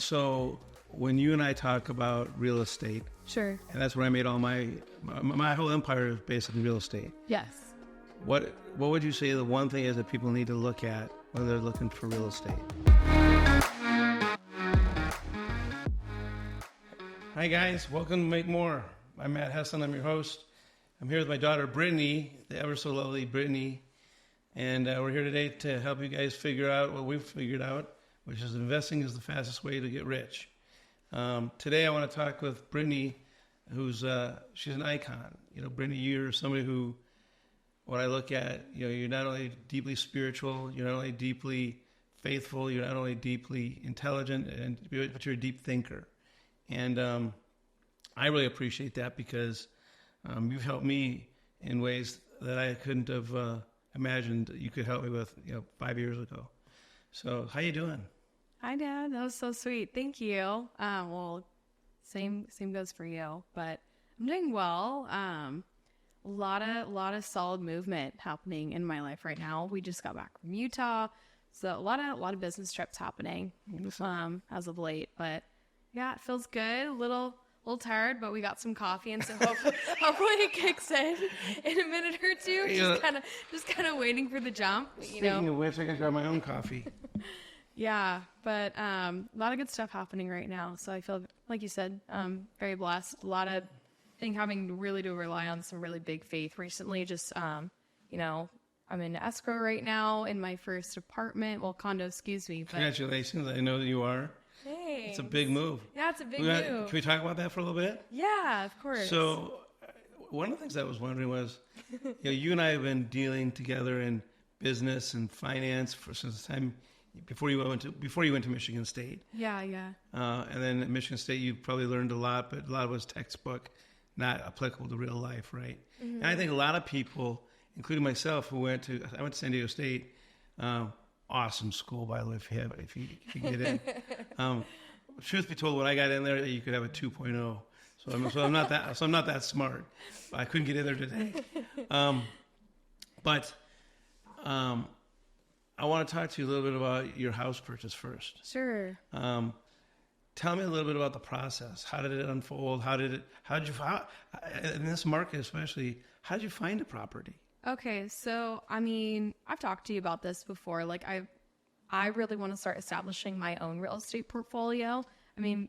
So when you and I talk about real estate, Sure. and that's where I made all my whole empire is based on real estate. Yes. What would you say the one thing is that people need to look at when they're looking for real estate? Hi guys, welcome to Make More. I'm Matt Heslin, I'm your host. I'm here with my daughter Brittany, the ever so lovely Brittany, and we're here today to help you guys figure out what we've figured out, which is investing is the fastest way to get rich. Today I want to talk with Brittany, who's she's an icon. You know, Brittany, you're somebody who, when I look at, you know, you're not only deeply spiritual, you're not only deeply faithful, you're not only deeply intelligent, but you're a deep thinker. And I really appreciate that because you've helped me in ways that I couldn't have imagined you could help me with, 5 years ago. So how you doing? Hi, Dad. That was so sweet. Thank you. Well, same goes for you. But I'm doing well. A lot of solid movement happening in my life right now. We just got back from Utah, so a lot of business trips happening as of late. But yeah, it feels good. A little tired, but we got some coffee, and so hopefully it kicks in a minute or two. Just kind of waiting for the jump. Speaking of which, I gotta grab my own coffee. Yeah, but a lot of good stuff happening right now. So I feel, like you said, very blessed. A lot of having really to rely on some really big faith recently. Just I'm in escrow right now in my first apartment, condo, excuse me. But Congratulations! I know that you are. Thanks. It's a big move. Yeah, it's a big move. Can we talk about that for a little bit? Yeah, of course. So, one of the things I was wondering was, you and I have been dealing together in business and finance since the time before you went to Michigan State. Yeah. And then at Michigan State, you probably learned a lot, but a lot of it was textbook, not applicable to real life, right? Mm-hmm. And I think a lot of people, including myself, I went to San Diego State. Awesome school, by the way, if you get in. Truth be told, when I got in there, you could have a 2.0. So I'm not that smart. I couldn't get in there today. But I want to talk to you a little bit about your house purchase first. Sure. Tell me a little bit about the process. How did it unfold? How did in this market especially, how did you find a property? Okay, so I've talked to you about this before. Like I really want to start establishing my own real estate portfolio.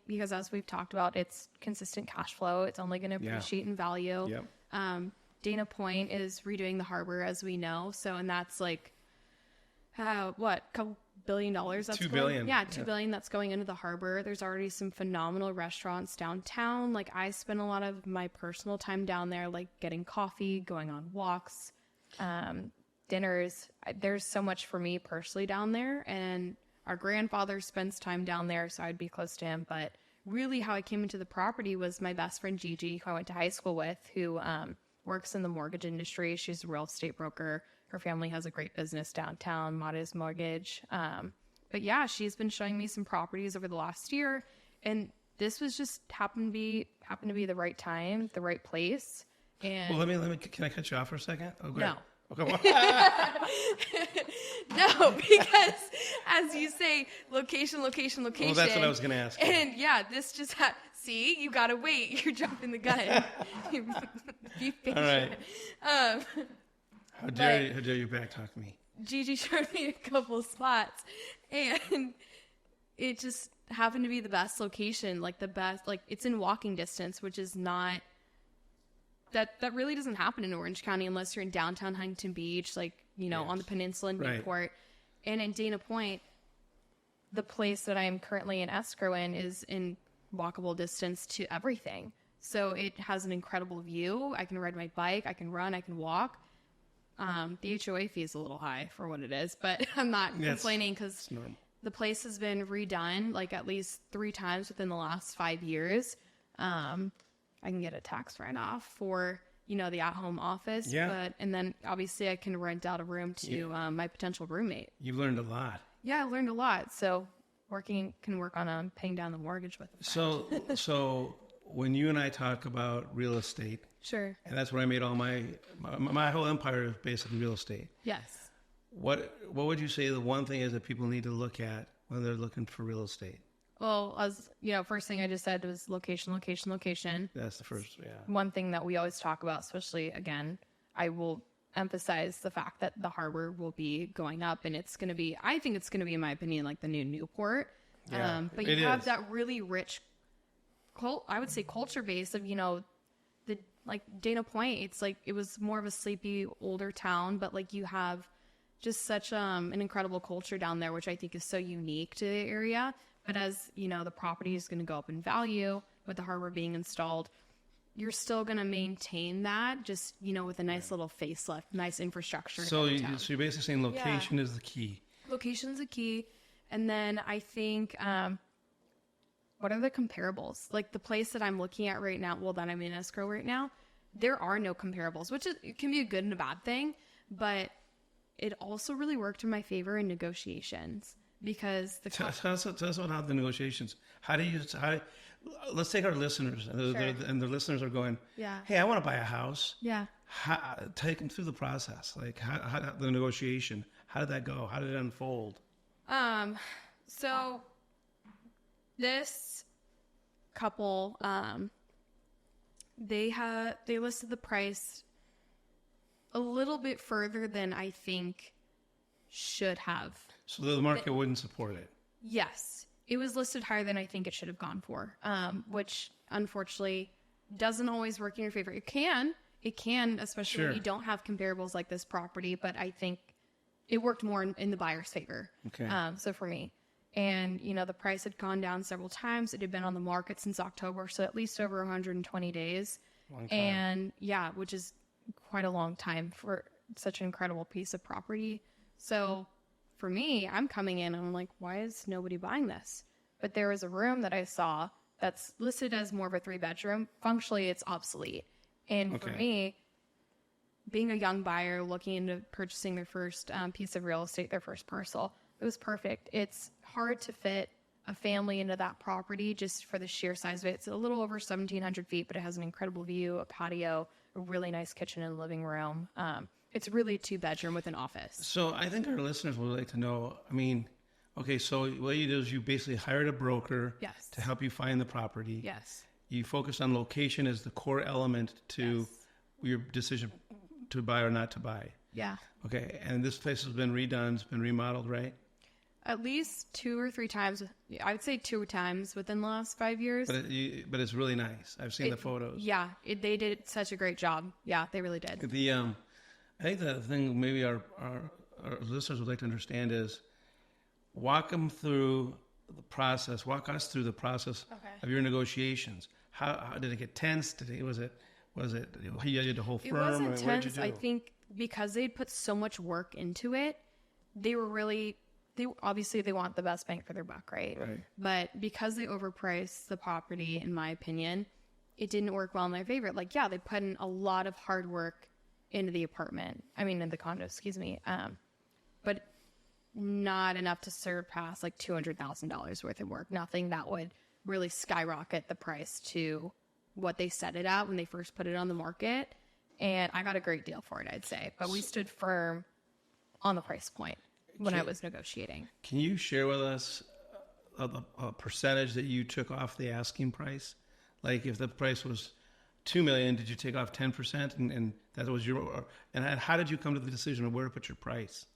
Because as we've talked about, it's consistent cash flow. It's only going to appreciate in value. Yep. Dana Point is redoing the harbor, as we know. So, and that's like, a couple $1 billion? That's $2 billion. Yeah, $2 billion that's going into the harbor. There's already some phenomenal restaurants downtown. Like I spend a lot of my personal time down there, like getting coffee, going on walks, dinners. There's so much for me personally down there, and our grandfather spends time down there, so I'd be close to him. But really how I came into the property was my best friend Gigi, who I went to high school with, who works in the mortgage industry. She's a real estate broker. Her family has a great business downtown, Mata's Mortgage. But yeah, she's been showing me some properties over the last year, and this was just happened to be the right time, the right place. And well, let me. Can I cut you off for a second? Oh, great. No. Okay. No, because as you say, location. Well, that's what I was going to ask. And yeah, this just see, you gotta wait. You're jumping the gun. Be patient. All right. How dare you backtalk me? Gigi showed me a couple spots, and it just happened to be the best location, like the best, like it's in walking distance, which is not. That really doesn't happen in Orange County unless you're in downtown Huntington Beach, like, on the peninsula in Newport. And in Dana Point, the place that I am currently in escrow in is in walkable distance to everything. So it has an incredible view. I can ride my bike, I can run, I can walk. The HOA fee is a little high for what it is, but I'm not complaining because the place has been redone like at least 3 times within the last 5 years. I can get a tax write-off for, the at-home office. Yeah. And then obviously I can rent out a room to my potential roommate. You've learned a lot. Yeah, I learned a lot. So can work on paying down the mortgage with a friend. So when you and I talk about real estate, sure, and that's where I made all my whole empire is basically real estate. Yes. What would you say the one thing is that people need to look at when they're looking for real estate? Well, as you know, first thing I just said was location, location, location. That's the first, yeah. One thing that we always talk about, especially again, I will emphasize the fact that the harbor will be going up, and it's going to be, I think it's going to be, in my opinion, like the new Newport. Yeah, But you have that really rich, I would say, culture base of, you know, the like Dana Point. It's like it was more of a sleepy, older town, but like you have just such an incredible culture down there, which I think is so unique to the area. But as you know, the property is going to go up in value with the harbor being installed. You're still going to maintain that, just, you know, with a nice little facelift, nice infrastructure. So you're basically saying location is the key. Location's the key. And then I think, what are the comparables? Like the place that I'm looking at right now, well, that I'm in escrow right now, there are no comparables, which it can be a good and a bad thing. But it also really worked in my favor in negotiations. Because tell us about the negotiations. Let's take our listeners, and the listeners are going, hey, I want to buy a house. Yeah. Take them through the process. Like, how the negotiation, how did that go? How did it unfold? So this couple, they listed the price a little bit further than I think should have. So the market wouldn't support it? Yes. It was listed higher than I think it should have gone for, which unfortunately doesn't always work in your favor. It can, especially when you don't have comparables like this property, but I think it worked more in the buyer's favor. Okay. So for me. And, you know, the price had gone down several times. It had been on the market since October, so at least over 120 days. Long time. And yeah, which is quite a long time for such an incredible piece of property. So for me, I'm coming in and I'm like, why is nobody buying this? But there was a room that I saw that's listed as more of a 3-bedroom. Functionally, it's obsolete. And for me, being a young buyer looking into purchasing their first piece of real estate, their first parcel, it was perfect. It's hard to fit a family into that property just for the sheer size of it. It's a little over 1,700 feet, but it has an incredible view, a patio, a really nice kitchen and living room. It's really a 2-bedroom with an office. So I think our listeners would like to know, I mean, okay, so what you do is you basically hired a broker to help you find the property. Yes. You focus on location as the core element to your decision to buy or not to buy. Yeah. Okay, and this place has been redone, it's been remodeled, right? At least 2 or 3 times. I would say 2 times within the last 5 years. But it's really nice. I've seen the photos. Yeah, they did such a great job. Yeah, they really did. I think the thing maybe our listeners would like to understand is walk us through the process of your negotiations. How did it get tense? Was it you had the whole firm? It wasn't tense. What'd you do? I think because they'd put so much work into it, they obviously they want the best bang for their buck, right? But because they overpriced the property, in my opinion, it didn't work well in their favor. Like, yeah, they put in a lot of hard work into the in the condo, but not enough to surpass like $200,000 worth of work. Nothing that would really skyrocket the price to what they set it at when they first put it on the market. And I got a great deal for it, I'd say. But we stood firm on the price point when I was negotiating. Can you share with us a percentage that you took off the asking price? Like if the price was $2 million, did you take off 10%? And that was and how did you come to the decision of where to put your price?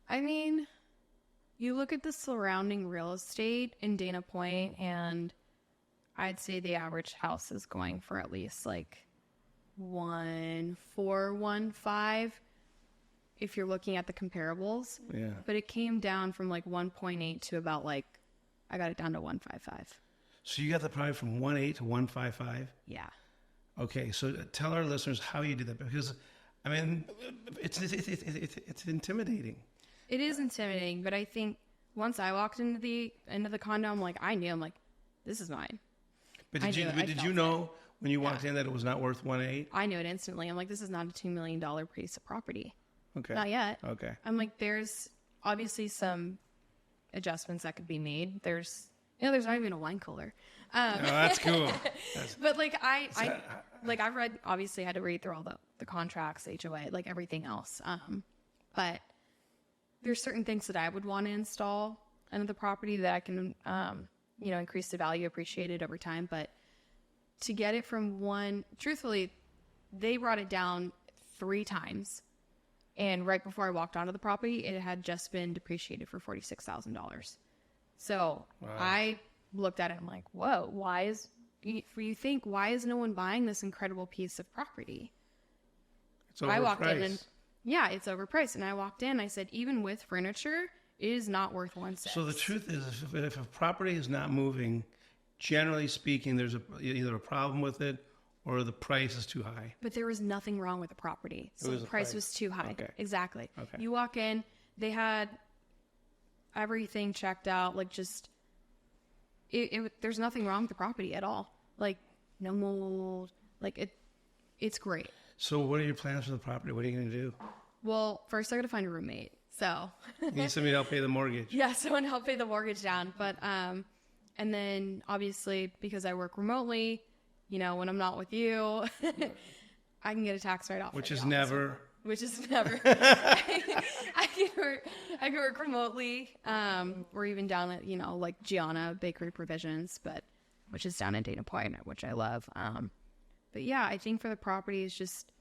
I mean, you look at the surrounding real estate in Dana Point, and I'd say the average house is going for at least like 1.4, 1.5 if you're looking at the comparables. Yeah. But it came down from like 1.8 to about like, I got it down to 1.55. So you got the price from 1.8 to 1.55? Yeah. Okay, so tell our listeners how you did that, because I mean, it's intimidating. It is intimidating, but I think once I walked into the condo, I'm like, this is mine. But did you know when you walked in that it was not worth 1.8? I knew it instantly. I'm like, this is not a $2 million piece of property. Okay. Not yet. Okay. I'm like, there's obviously some adjustments that could be made. There's not even a wine cooler. Oh, that's cool. But like I've read, obviously I had to read through all the contracts, HOA, like everything else. But there's certain things that I would want to install end of the property that I can, increase the value, appreciate it over time. But to get it from truthfully, they brought it down 3 times. And right before I walked onto the property, it had just been depreciated for $46,000. So Wow. I looked at it. I'm like, whoa, why is no one buying this incredible piece of property? It's overpriced. I walked in and it's overpriced. And I walked in, I said, even with furniture, it is not worth $1.06. So the truth is, if a property is not moving, generally speaking, there's either a problem with it or the price is too high. But there was nothing wrong with the property. So the price was too high. Okay. Exactly. Okay. You walk in, they had everything checked out, like just there's nothing wrong with the property at all. Like no mold, like it's great. So what are your plans for the property? What are you going to do? Well, first I got to find a roommate. So You need somebody to help pay the mortgage. yeah, someone to help pay the mortgage down. But and then obviously because I work remotely, when I'm not with you, I can get a tax write-off. Which is never. I can work remotely, or even down at, like Gianna Bakery Provisions, which is down in Dana Point, which I love. But yeah, I think for the property is just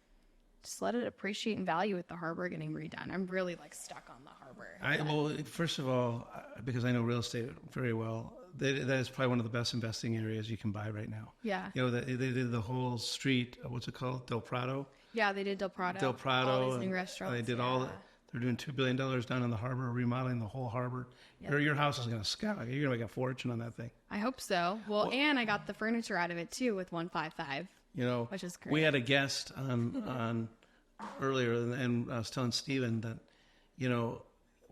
let it appreciate and value with the harbor getting redone. I'm really stuck on the harbor. Well, first of all, because I know real estate very well, that is probably one of the best investing areas you can buy right now. Yeah. They did the whole street, what's it called? Del Prado? Yeah, they did Del Prado. All these new restaurants. They did they're doing $2 billion down in the harbor, remodeling the whole harbor. Yep. Your house is going to skyrocket. You're going to make a fortune on that thing. I hope so. Well, and I got the furniture out of it too with 155. Which is great. We had a guest on earlier, and I was telling Steven that,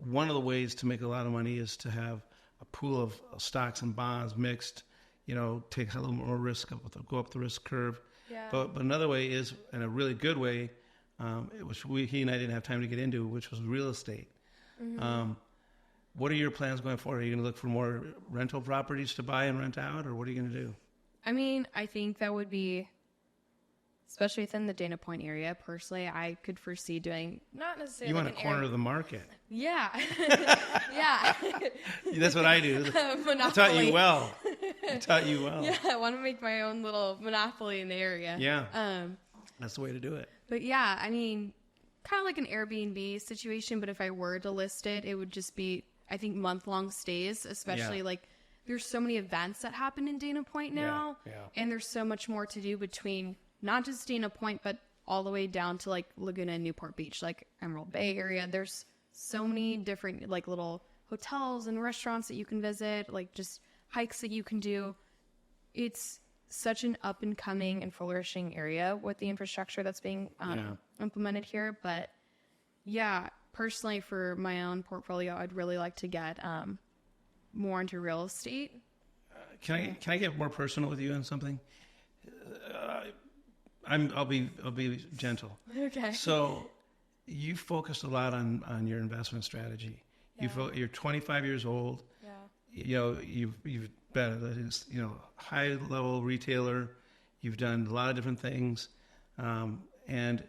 one of the ways to make a lot of money is to have a pool of stocks and bonds mixed, take a little more risk, go up the risk curve. Yeah. But another way is, and a really good way, which he and I didn't have time to get into, which was real estate. Mm-hmm. What are your plans going forward? Are you going to look for more rental properties to buy and rent out, or what are you going to do? I mean, I think that would be, especially within the Dana Point area, personally, I could foresee doing not necessarily. You want a corner of the market. Yeah. Yeah. That's what I do. Monopoly. I taught you well. Yeah, I want to make my own little monopoly in the area. Yeah. That's the way to do it. But yeah, I mean, kind of like an Airbnb situation, but if I were to list it, it would just be, I think, month-long stays, especially there's so many events that happen in Dana Point now. Yeah. And there's so much more to do between not just Dana Point, but all the way down to Laguna and Newport Beach, Emerald Bay area. There's so many different little hotels and restaurants that you can visit, just hikes that you can do. It's such an up and coming and flourishing area with the infrastructure that's being implemented here. But yeah, personally for my own portfolio, I'd really like to get more into real estate. Can I get more personal with you on something? I'll be gentle. Okay. So you focused a lot on your investment strategy. Yeah. You're 25 years old. Yeah. You've been a high level retailer. You've done a lot of different things. And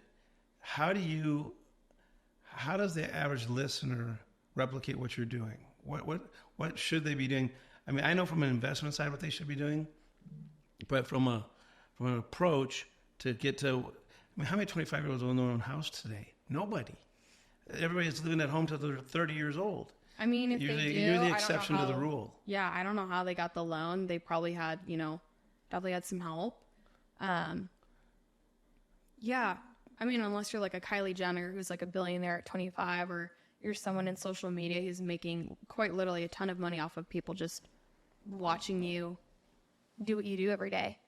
how does the average listener replicate what you're doing? What should they be doing? I mean, I know from an investment side what they should be doing, but from an approach to get to, how many 25-year-olds own their own house today? Nobody. Everybody's living at home till they're 30 years old. I mean, if you're the exception to the rule. Yeah, I don't know how they got the loan. They probably had, some help. Yeah, I mean, unless you're like a Kylie Jenner who's like a billionaire at 25, or you're someone in social media who's making quite literally a ton of money off of people just watching you do what you do every day.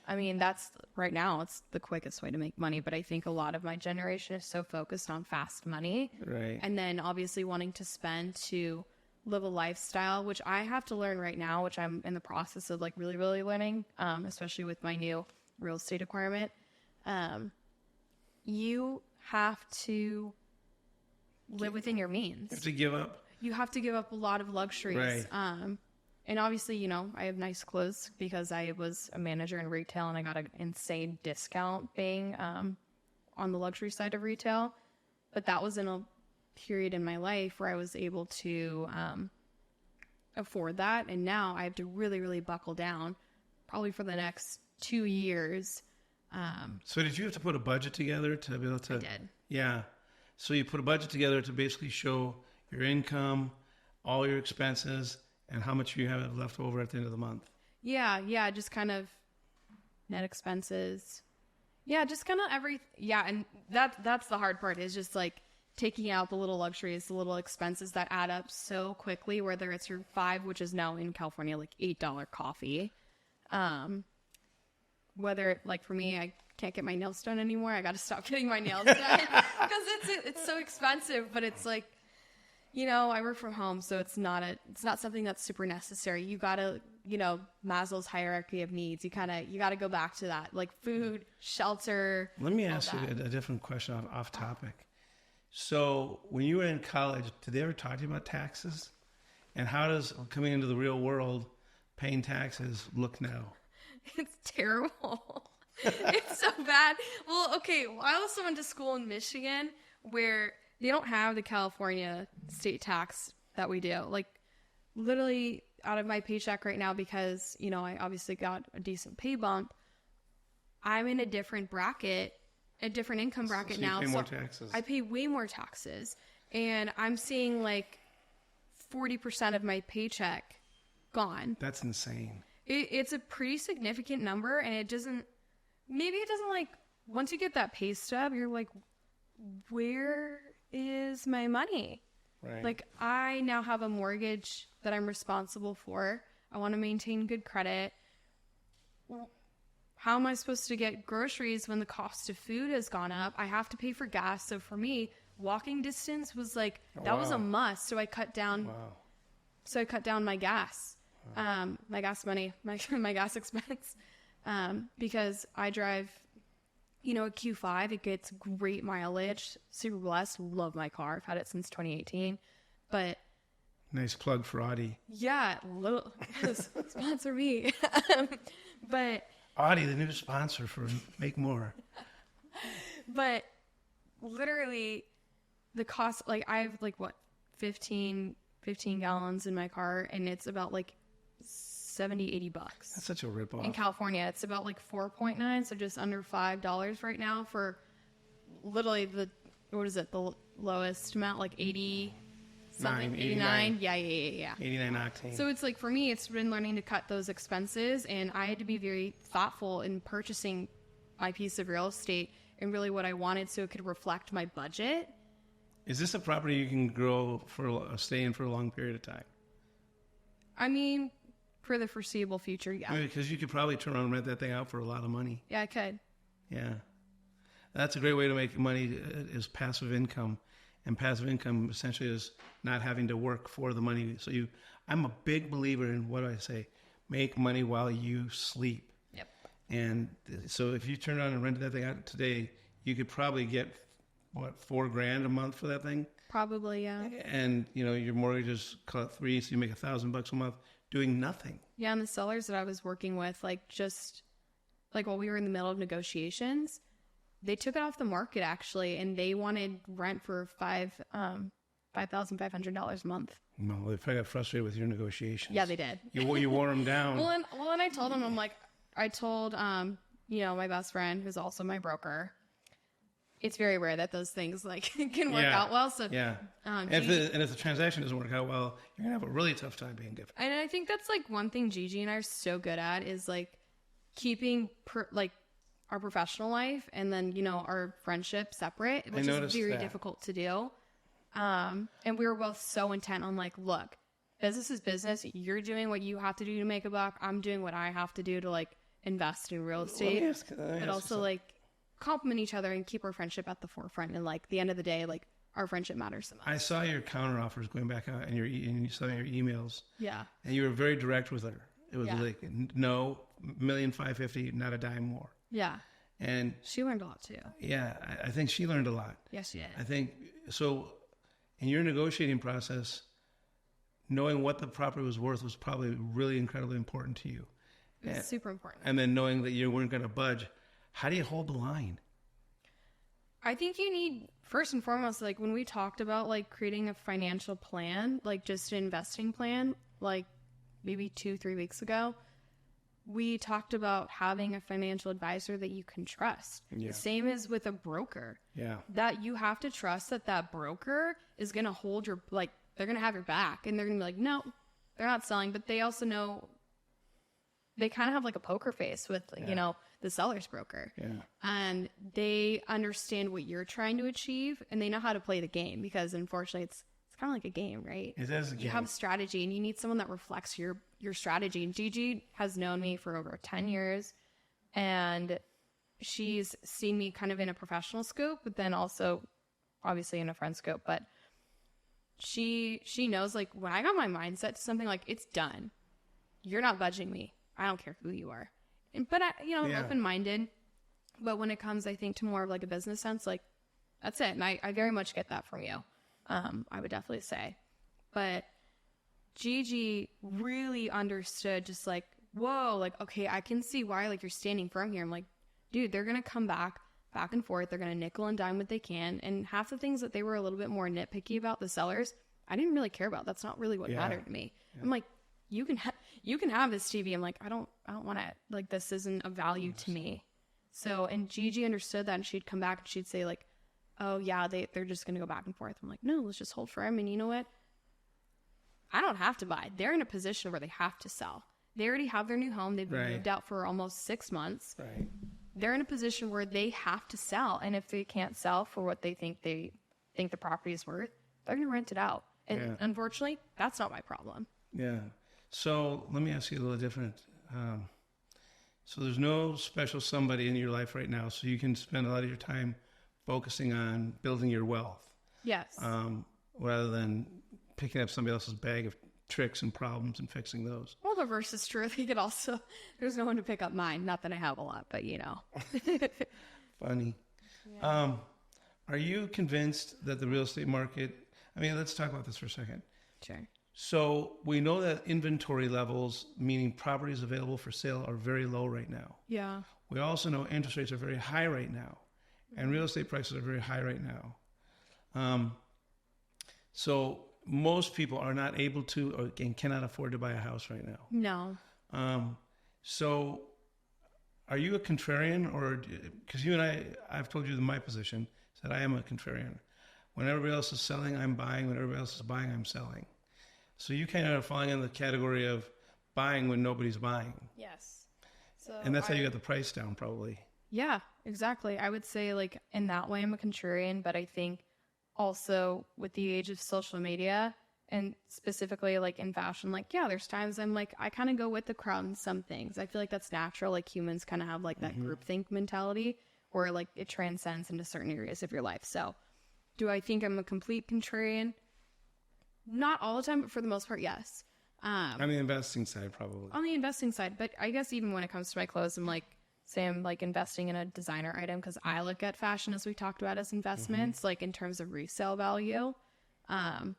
I mean, that's right now, it's the quickest way to make money. But I think a lot of my generation is so focused on fast money. Right. And then obviously wanting to spend to live a lifestyle, which I have to learn right now, which I'm in the process of really, really learning, especially with my new real estate acquirement. You have to live within your means. You have to give up. You have to give up a lot of luxuries. Right. And obviously, I have nice clothes because I was a manager in retail and I got an insane discount being on the luxury side of retail. But that was in a period in my life where I was able to afford that. And now I have to really, really buckle down probably for the next 2 years. So did you have to put a budget together to be able to? I did. Yeah. So you put a budget together to basically show your income, all your expenses, and how much you have left over at the end of the month. Yeah. Just kind of net expenses. Yeah, just kind of and that's the hard part, is just like taking out the little luxuries, the little expenses that add up so quickly, whether it's your which is now in California, like $8 coffee. Whether, like, for me, I can't get my nails done anymore. I got to stop getting my nails done because it's so expensive. But it's like, I work from home, so it's not something that's super necessary. You gotta, Maslow's hierarchy of needs. You gotta go back to that, like food, shelter. Let me ask you a different question off topic. So when you were in college, did they ever talk to you about taxes? And how does coming into the real world, paying taxes look now? It's terrible. It's so bad. Well, okay. I also went to school in Michigan where they don't have the California state tax that we do. Like, literally out of my paycheck right now, because, I obviously got a decent pay bump, I'm in a different bracket, a different income bracket now. You pay more taxes. I pay way more taxes. And I'm seeing like 40% of my paycheck gone. That's insane. It's a pretty significant number, and it doesn't like, once you get that pay stub, you're like, where is my money? Right. Like, I now have a mortgage that I'm responsible for. I want to maintain good credit. Well, how am I supposed to get groceries when the cost of food has gone up? I have to pay for gas. So for me, walking distance was like, that was a must. So I cut down, my gas. My gas money, my gas expense, because I drive, a Q5. It gets great mileage. Super blessed. Love my car. I've had it since 2018. But nice plug for Audi. Yeah, sponsor me. But Audi, the new sponsor for Make More. But literally, the cost, like, I have 15 gallons in my car, and it's about $70-$80. That's such a ripoff. In California, it's about 4.9, so just under $5 right now for literally the lowest amount, 80 something, 89. Yeah. 89 octane. So it's for me, it's been learning to cut those expenses, and I had to be very thoughtful in purchasing my piece of real estate and really what I wanted so it could reflect my budget. Is this a property you can stay in for a long period of time? I mean, for the foreseeable future, yeah. Because you could probably turn around and rent that thing out for a lot of money. Yeah, I could. Yeah. That's a great way to make money, is passive income. And passive income essentially is not having to work for the money. So I'm a big believer in what I say, make money while you sleep. Yep. And so if you turn around and rent that thing out today, you could probably get, $4,000 a month for that thing? Probably, yeah. And, your mortgage is cut $3,000, so you make $1,000 a month doing nothing. Yeah, and the sellers that I was working with, while we were in the middle of negotiations, they took it off the market, actually, and they wanted rent for $5,500 a month. Well, they probably got frustrated with your negotiations. Yeah, they did. You wore them down. And I told them, I told my best friend, who's also my broker, it's very rare that those things can work out well. So yeah, if the transaction doesn't work out well, you're gonna have a really tough time being good. And I think that's one thing Gigi and I are so good at is keeping our professional life and then our friendship separate, which is very difficult to do. And we were both so intent on look, business is business. You're doing what you have to do to make a buck. I'm doing what I have to do to invest in real estate, but also compliment each other and keep our friendship at the forefront. And the end of the day, our friendship matters so much. I saw your counter offers going back out and you saw your emails. Yeah. And you were very direct with her. It was no, $1,550,000, not a dime more. Yeah. And she learned a lot too. Yeah. I think she learned a lot. Yes, she did. I think so. In your negotiating process, knowing what the property was worth was probably really incredibly important to you. It was super important. And then knowing that you weren't going to budge. How do you hold the line? I think you need, first and foremost, when we talked about creating a financial plan, just an investing plan, like maybe 2-3 weeks ago, we talked about having a financial advisor that you can trust. Yeah. The same as with a broker. Yeah. That you have to trust that broker is going to hold your, like, they're going to have your back, and they're going to be like, no, they're not selling. But they also know, they kind of have like a poker face with, you know, the seller's broker. Yeah. And they understand what you're trying to achieve, and they know how to play the game, because unfortunately it's kind of like a game, right? It is a game. You have a strategy, and you need someone that reflects your strategy. And Gigi has known me for over 10 years, and she's seen me kind of in a professional scope, but then also obviously in a friend scope. But she knows, like, when I got my mindset to something, like, it's done. You're not budging me. I don't care who you are. But I, you know, open-minded. But when it comes, I think, to more of like a business sense, like, that's it. And I very much get that from you. I would definitely say. But Gigi really understood, just like, whoa, like, okay, I can see why, like, you're standing firm here. I'm like, dude, they're going to come back and forth. They're going to nickel and dime what they can. And half the things that they were a little bit more nitpicky about, the sellers, I didn't really care about. That's not really what mattered to me. Yeah. I'm like, you can have this TV. I'm like, I don't want to, like, this isn't of value to me. So, and Gigi understood that, and she'd come back and she'd say, like, oh yeah, they're just going to go back and forth. I'm like, no, let's just hold firm. And you know what? I don't have to buy. They're in a position where they have to sell. They already have their new home. They've been moved out for almost 6 months. Right. They're in a position where they have to sell. And if they can't sell for what they think the property is worth, they're going to rent it out. And unfortunately, that's not my problem. Yeah. So let me ask you a little different. So there's no special somebody in your life right now, so you can spend a lot of your time focusing on building your wealth. Yes. Rather than picking up somebody else's bag of tricks and problems and fixing those. Well, the reverse is true. They could also, there's no one to pick up mine. Not that I have a lot, but you know. Funny. Yeah. Are you convinced that the real estate market, I mean, let's talk about this for a second. Sure. So we know that inventory levels, meaning properties available for sale, are very low right now. Yeah. We also know interest rates are very high right now, and real estate prices are very high right now. So most people are not able to and cannot afford to buy a house right now. No. So are you a contrarian, or because you and I've told you my position, is that I am a contrarian. When everybody else is selling, I'm buying. When everybody else is buying, I'm selling. So you kind of are falling in the category of buying when nobody's buying. Yes. So and that's how you got the price down, probably. Yeah, exactly. I would say, like, in that way, I'm a contrarian, but I think also with the age of social media, and specifically like in fashion, like, yeah, there's times I'm like, I kind of go with the crowd in some things. I feel like that's natural. Like, humans kind of have like that groupthink mentality where, like, it transcends into certain areas of your life. So do I think I'm a complete contrarian? Not all the time, but for the most part, yes. On the investing side, probably. On the investing side, but I guess even when it comes to my clothes, I'm like, say I'm like investing in a designer item, because I look at fashion, as we talked about, as investments, like in terms of resale value. I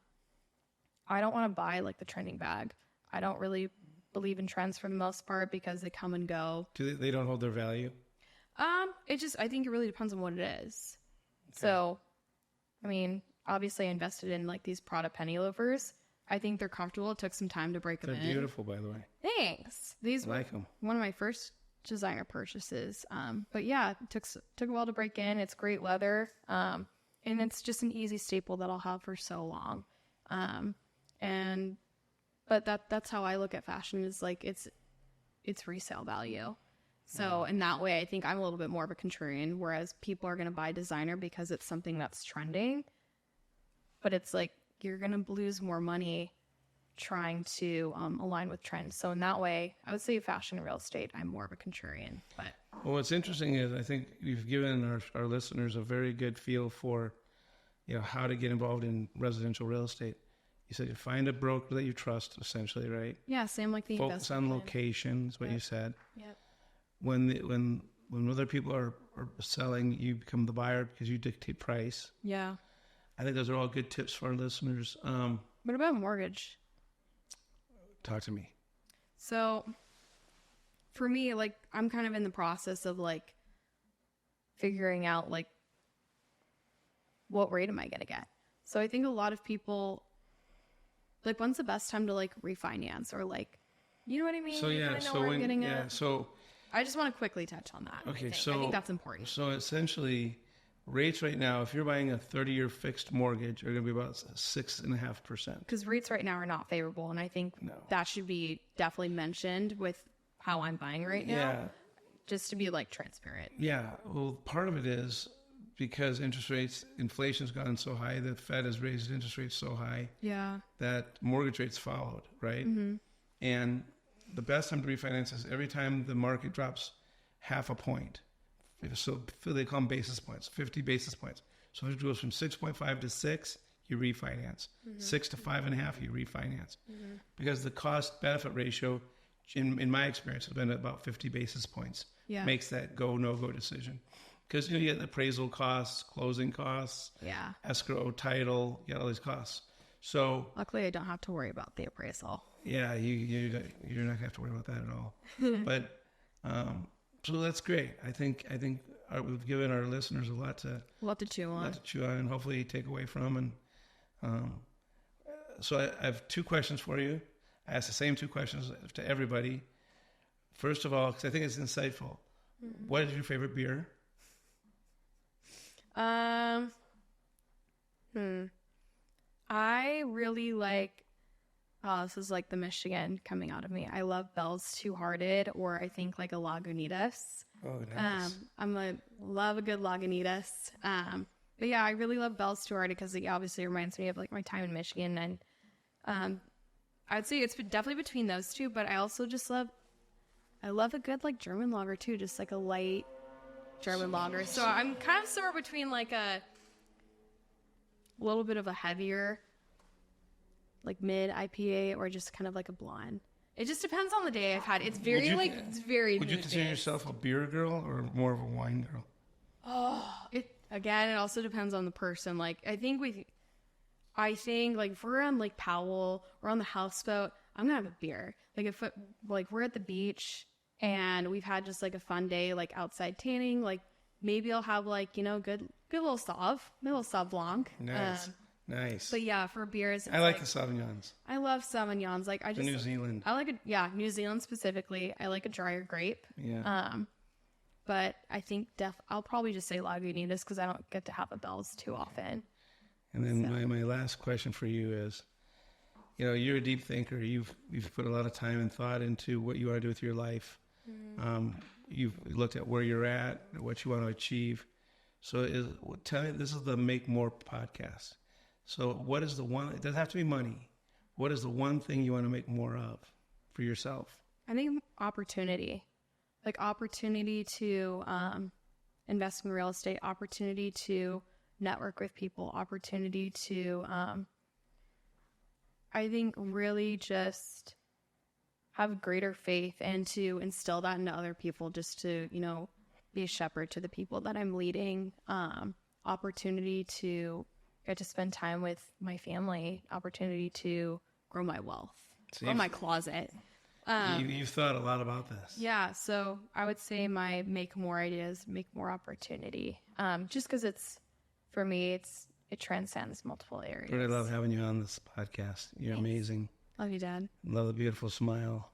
don't want to buy like the trending bag. I don't really believe in trends for the most part, because they come and go. They don't hold their value? I think it really depends on what it is. Okay. So, I mean, obviously I invested in like these Prada penny loafers. I think they're comfortable. It took some time to break them in. They're beautiful, by the way. Thanks. These were one of my first designer purchases. But yeah, it took a while to break in. It's great leather. And it's just an easy staple that I'll have for so long. But that's how I look at fashion, is like it's resale value. So in that way, I think I'm a little bit more of a contrarian, whereas people are going to buy designer because it's something that's trending. But it's like, you're going to lose more money trying to align with trends. So in that way, I would say fashion and real estate, I'm more of a contrarian. But well, what's interesting is I think you've given our listeners a very good feel for, you know, how to get involved in residential real estate. You said you find a broker that you trust, essentially, right? Yeah, same like the focus on location is what you said. Yep. When other people are selling, you become the buyer because you dictate price. Yeah. I think those are all good tips for our listeners. What about mortgage? Talk to me. So for me, like, I'm kind of in the process of like figuring out like what rate am I going to get? So I think a lot of people, like when's the best time to like refinance or like, you know what I mean? So You yeah, kinda know so where I'm when getting yeah, at. so I just want to quickly touch on that. okay, I think that's important. So essentially, rates right now, if you're buying a 30-year fixed mortgage, are going to be about 6.5%. Because rates right now are not favorable, and I think that should be definitely mentioned with how I'm buying right now. Yeah, Just to be like transparent. yeah. Well, part of it is because inflation's gotten so high, the Fed has raised interest rates so high Yeah. that mortgage rates followed, right? Mm-hmm. And the best time to refinance is every time the market drops half a point. So they call them basis points, 50 basis points. So if it goes from 6.5 to 6, you refinance. 6 to 5.5, you refinance. Because the cost benefit ratio, in my experience, has been about 50 basis points. Yeah. Makes that go, no-go decision. Because you get appraisal costs, closing costs, escrow, title, you get all these costs. So Luckily, I don't have to worry about the appraisal. yeah, you're not going to have to worry about that at all. But so that's great. I think we've given our listeners a lot to chew on. And hopefully take away from. And so I have two questions for you. I ask the same two questions to everybody. First of all, because I think it's insightful. Mm-hmm. What is your favorite beer? I really like. Oh, this is like the Michigan coming out of me. I love Bell's Two Hearted, or I think like a Lagunitas. Oh, nice. Love a good Lagunitas. But yeah, I really love Bell's Two Hearted because it obviously reminds me of like my time in Michigan, and I'd say it's definitely between those two. But I also just love a good like German lager too, just like a light German lager. So I'm kind of somewhere between like a little bit of a heavier, like mid IPA, or just kind of like a blonde. It just depends on the day I've had. It's very it's very. Would you consider yourself a beer girl or more of a wine girl? Oh, it also depends on the person. Like I think like if we're on Lake Powell or on the houseboat, I'm gonna have a beer. Like if we're at the beach and we've had just like a fun day, like outside tanning, like maybe I'll have like, good little Sauv Blanc. Nice. Nice. But yeah, for beers, I like the Sauvignons. I love Sauvignons. Like New Zealand. I like New Zealand specifically. I like a drier grape. Yeah. But I think I'll probably just say Lagunitas because I don't get to have a Bell's too often. And then my last question for you is, you're a deep thinker. You've put a lot of time and thought into what you want to do with your life. Mm-hmm. You've looked at where you're at, what you want to achieve. So tell me, this is the Make More podcast. So what is the one, it doesn't have to be money. What is the one thing you want to make more of for yourself? I think opportunity. Like opportunity to invest in real estate, opportunity to network with people, opportunity to, I think really just have greater faith and to instill that into other people, just to, be a shepherd to the people that I'm leading, opportunity to get to spend time with my family, opportunity to grow my wealth, grow my closet. You've thought a lot about this. Yeah, so I would say my make more ideas, make more opportunity. Just because for me, it transcends multiple areas. But I love having you on this podcast. You're amazing. Love you, Dad. Love the beautiful smile.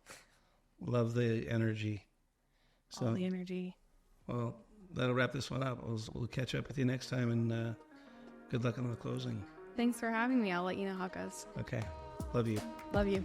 Love the energy. All the energy. Well, that'll wrap this one up. We'll catch up with you next time, and good luck on the closing. Thanks for having me. I'll let you know how it goes. Okay. Love you. Love you.